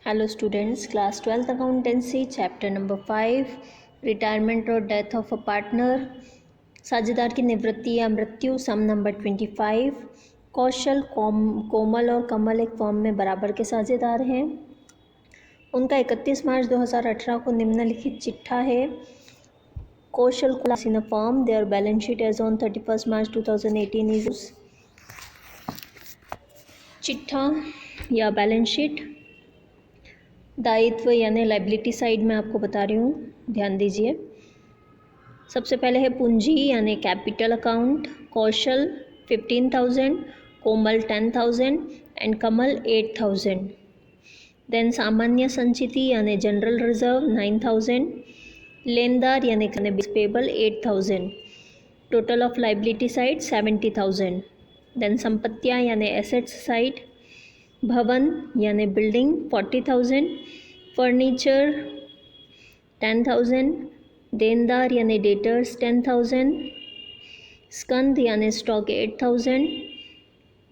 Hello students, class 12th accountancy chapter number 5 retirement और death of a partner, साझेदार की निवृत्ति या मृत्यु, सम नंबर 25। कौशल, कोमल और कमल एक फर्म में बराबर के साझेदार हैं। उनका 31 मार्च 2018 को निम्नलिखित चिट्ठा है। Kaushal class in a firm, their balance sheet as on 31 March 2018 is. चिट्ठा या बैलेंस शीट, दायित्व यानी लाइबिलिटी साइड में आपको बता रही हूँ, ध्यान दीजिए। सबसे पहले है पूंजी यानी capital account. Kaushal 15,000, Komal 10,000 and Kamal 8,000। Then सामान्य संचिति यानी जनरल रिजर्व 9,000। लेनदार यानी payable 8,000। Total of liability side 70,000। Then संपत्तियाँ यानी एसेट्स साइड, भवन यानी बिल्डिंग 40,000, फर्नीचर 10,000, देनदार यानी डेटर्स 10,000, स्कंद यानी स्टॉक 8,000,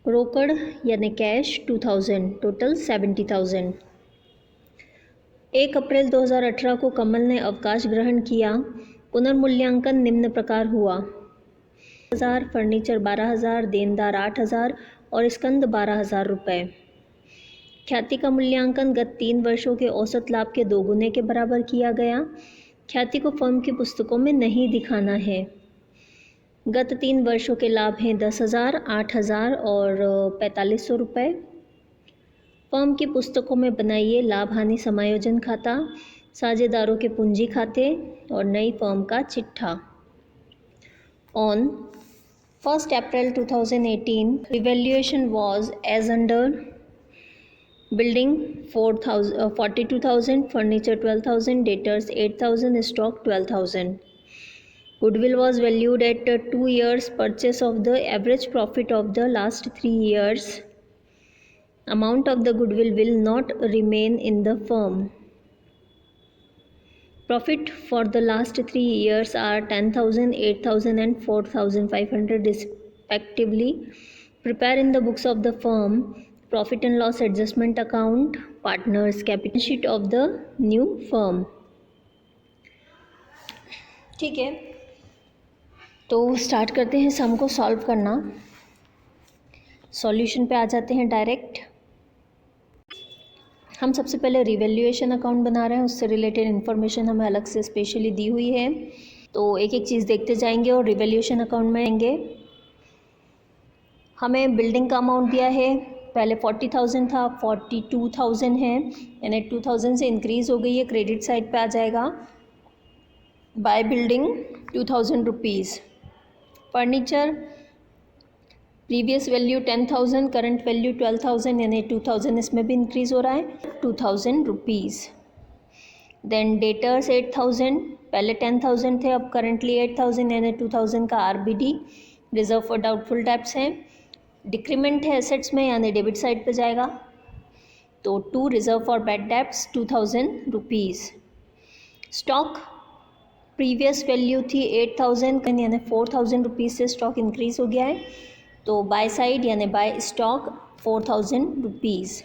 रोकड़ यानी कैश 2,000, टोटल 70,000। 1 अप्रैल 2018 को कमल ने अवकाश ग्रहण किया। पुनर्मूल्यांकन निम्न प्रकार हुआ: 10,000, फर्नीचर 12,000, देनदार 8,000 और स्कंद 12,000 रुपये। ख्याति का मूल्यांकन गत 3 वर्षों के औसत लाभ के 2 गुने के बराबर किया गया। ख्याति को फर्म की पुस्तकों में नहीं दिखाना है। गत 3 वर्षों के लाभ हैं 10,000, 8,000 और 4,500 रुपये। फर्म की पुस्तकों में बनाइए लाभ हानि समायोजन खाता, साझेदारों के पूंजी खाते और नई फर्म का चिट्ठा। On 1 April 2018 revaluation was as under: building 42,000, furniture 12,000, debtors 8,000, stock 12,000. Goodwill was valued at 2 years purchase of the average profit of the last 3 years. Amount of the goodwill will not remain in the firm. Profit for the last 3 years are 10,000, 8,000 and 4,500 respectively. Prepare in the books of the firm profit and loss adjustment account, partners capital sheet of the new firm. ठीक है, तो start करते हैं सम को solve करना। Solution पे आ जाते हैं डायरेक्ट। हम सबसे पहले रिवैल्यूएशन अकाउंट बना रहे हैं, उससे रिलेटेड इन्फॉर्मेशन हमें अलग से स्पेशली दी हुई है, तो एक एक चीज़ देखते जाएंगे और रिवैल्यूएशन अकाउंट में आएंगे। हमें बिल्डिंग का अमाउंट दिया है, पहले 40,000 था, 42,000 है, यानी 2,000 से इंक्रीज़ हो गई है, क्रेडिट साइड पे आ जाएगा। By building 2,000 rupees. Furniture previous value 10,000, current value 12,000, यानी 2,000 इसमें भी इंक्रीज़ हो रहा है, 2,000 रुपीज़। देन डेटर्स 8,000, पहले 10,000 थे, अब करंटली 8,000, यानी 2,000 का RBD, reserve for doubtful debts है। डिक्रीमेंट है एसेट्स में, यानी डेबिट साइड पे जाएगा, तो 2 reserve for bad debts 2,000 rupees. Stock previous value थी 8,000, यानी 4,000 रुपीज़ से स्टॉक इंक्रीज़ हो गया है, तो बाय साइड यानी बाय स्टॉक 4,000 रुपीज़।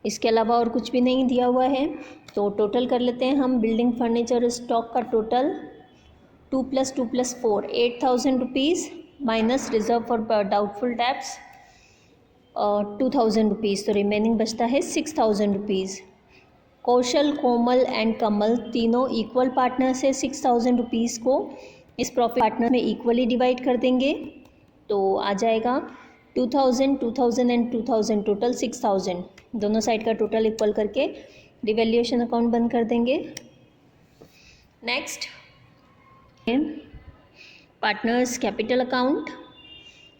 इसके अलावा और कुछ भी नहीं दिया हुआ है, तो टोटल कर लेते हैं हम। बिल्डिंग फर्नीचर स्टॉक का total 2 + 2 + 4 8,000 rupees minus reserve for doubtful debts 2,000 rupees, तो रिमेनिंग बचता है 6,000 रुपीज़। कौशल, कोमल एंड कमल तीनों इक्वल पार्टनर्स है। 6,000 रुपीज़ को इस प्रॉफिट पार्टनर में इक्वली डिवाइड कर देंगे, तो आ जाएगा 2,000, 2,000 एंड 2,000, टोटल 6,000। दोनों साइड का टोटल इक्वल करके रिवैल्यूएशन अकाउंट बंद कर देंगे। Next partners capital account.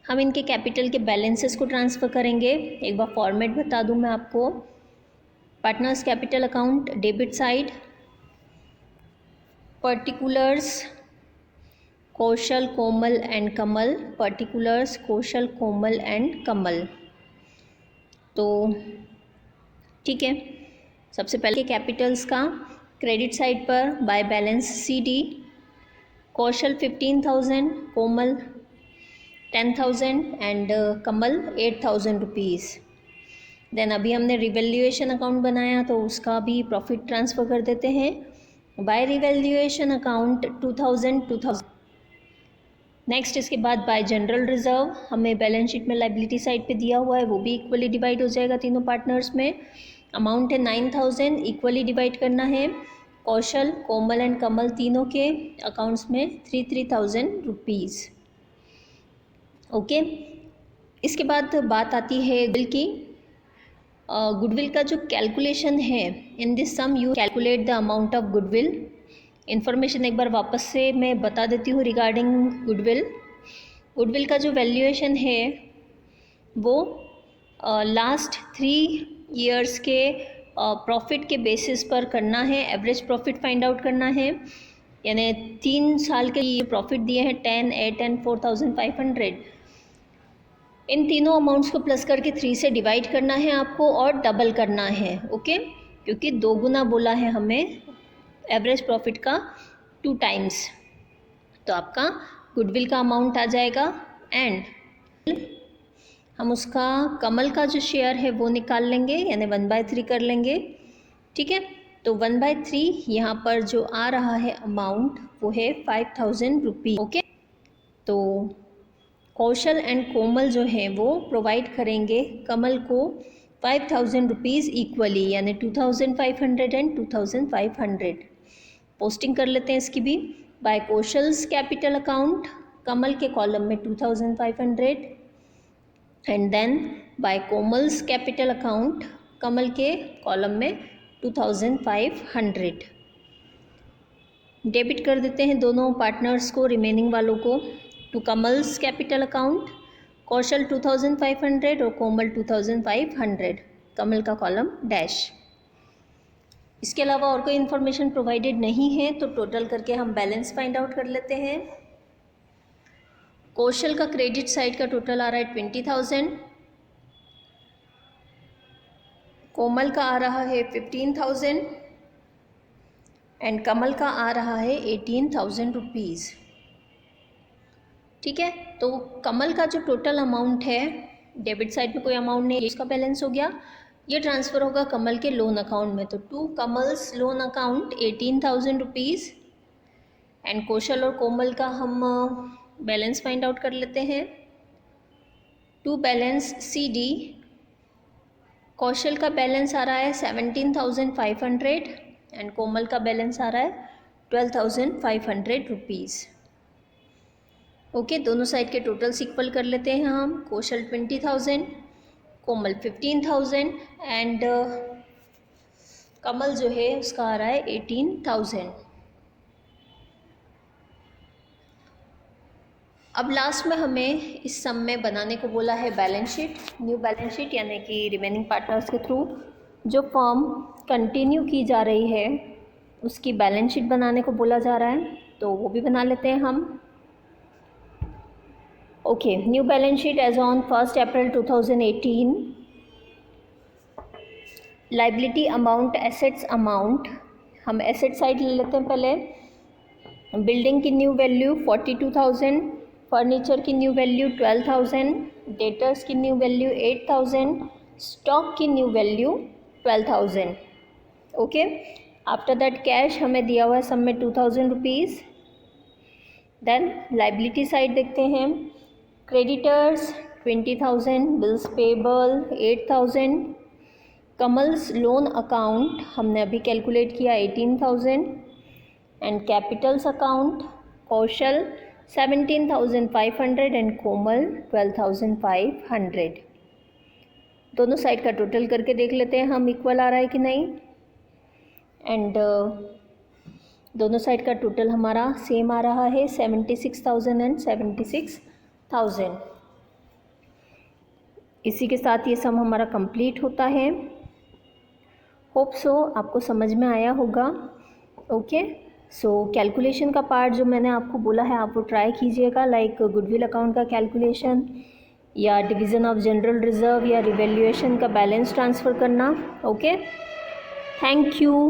हम इनके कैपिटल के बैलेंसेस को ट्रांसफ़र करेंगे। एक बार फॉर्मेट बता दूं मैं आपको। Partners capital account, debit side particulars Kaushal, Komal and Kamal, particulars Kaushal, Komal and Kamal. तो ठीक है, सबसे पहले कैपिटल्स का क्रेडिट साइड पर by balance CD, Kaushal 15,000, Komal 10,000 and Kamal 8,000 rupees. Then अभी हमने रिवैल्यूएशन अकाउंट बनाया तो उसका भी प्रॉफिट ट्रांसफ़र कर देते हैं बाय रिवैल्यूएशन अकाउंट 2000। नेक्स्ट इसके बाद बाय जनरल रिजर्व हमें बैलेंस शीट में लाइबिलिटी साइड पे दिया हुआ है, वो भी इक्वली डिवाइड हो जाएगा तीनों पार्टनर्स में। अमाउंट है 9000, इक्वली डिवाइड करना है। कौशल, कोमल एंड कमल तीनों के अकाउंट्स में 3000 रुपीज़। ओके, इसके बाद बात आती है गुडविल की। गुडविल का जो कैलकुलेशन है, in this sum you calculate the amount of goodwill. Information एक बार वापस से मैं बता देती हूँ रिगार्डिंग गुडविल। गुडविल का जो वैल्यूएशन है वो लास्ट 3 ईयर्स के प्रॉफिट के बेसिस पर करना है। एवरेज प्रॉफिट फाइंड आउट करना है, यानी 3 साल के लिए प्रॉफिट दिए हैं 10, 8 एंड 4500। इन तीनों अमाउंट्स को प्लस करके 3 से डिवाइड करना है आपको और डबल करना है। ओके, क्योंकि 2 गुना बोला है हमें एवरेज प्रॉफिट का 2 टाइम्स। तो आपका गुडविल का अमाउंट आ जाएगा एंड हम उसका कमल का जो शेयर है वो निकाल लेंगे, यानी 1/3 कर लेंगे। ठीक है, तो 1/3 यहाँ पर जो आ रहा है अमाउंट वो है 5000 रुपीज़। ओके, तो कौशल एंड कोमल जो हैं वो प्रोवाइड करेंगे कमल को 5000 रुपीज़ इक्वली, यानी 2500 एंड 2500। पोस्टिंग कर लेते हैं इसकी भी। By Kaushal's capital account Kamal के कॉलम में 2500 and then by Komal's capital account Kamal के कॉलम में 2500। डेबिट कर देते हैं दोनों पार्टनर्स को, रिमेनिंग वालों को। टू कमल्स कैपिटल अकाउंट कौशल 2500 और कोमल 2500, कमल का कॉलम डैश। इसके अलावा और कोई इन्फॉर्मेशन प्रोवाइडेड नहीं है, तो टोटल करके हम बैलेंस फाइंड आउट कर लेते हैं। कौशल का क्रेडिट साइड का टोटल आ रहा है 20000, कोमल का आ रहा है 15000 एंड कमल का आ रहा है 18000 रुपीज़। ठीक है, तो कमल का जो टोटल अमाउंट है, डेबिट साइड में कोई अमाउंट नहीं, इसका बैलेंस हो गया। ये ट्रांसफ़र होगा कमल के लोन अकाउंट में, तो to Kamal's loan account 18000 rupees and Kaushal और कोमल का हम बैलेंस फाइंड आउट कर लेते हैं। टू बैलेंस CD, कौशल का बैलेंस आ रहा है 17500 एंड कोमल का बैलेंस आ रहा है 12500 रुपीज़। ओके, दोनों साइड के टोटल्स इक्वल कर लेते हैं हम। कौशल 20000, कोमल 15000 एंड कमल जो है उसका आ रहा है 18000। अब लास्ट में हमें इस सम में बनाने को बोला है balance sheet, new balance sheet, यानी कि रिमेनिंग पार्टनर्स के थ्रू जो फर्म कंटिन्यू की जा रही है उसकी बैलेंस शीट बनाने को बोला जा रहा है, तो वो भी बना लेते हैं हम। Okay, new balance sheet as on 1 April 2018। Liability amount, assets amount, हम एसेट साइड ले लेते हैं पहले। बिल्डिंग की न्यू वैल्यू 42000, फर्नीचर की न्यू वैल्यू 12000, डेटर्स की न्यू वैल्यू 8000, स्टॉक की new value 12000। Okay, after that cash हमें दिया हुआ है सब में 2000 रुपीज़। देन लाइबिलिटी साइड देखते हैं। Creditors 20000, bills payable 8000, Kamal's loan account हमने अभी कैलकुलेट किया 18000 and capitals account Kaushal 17500 and Komal 12500। दोनों साइड का टोटल करके देख लेते हैं हम इक्वल आ रहा है कि नहीं, एंड दोनों साइड का टोटल हमारा सेम आ रहा है 76,000 एंड 76,000। इसी के साथ ये सम हमारा कंप्लीट होता है। होप सो आपको समझ में आया होगा। ओके, सो कैलकुलेशन का पार्ट जो मैंने आपको बोला है आप वो ट्राई कीजिएगा, लाइक गुडविल अकाउंट का कैलकुलेशन या डिवीज़न ऑफ जनरल रिजर्व या रिवैल्यूएशन का बैलेंस ट्रांसफ़र करना। Okay, thank you.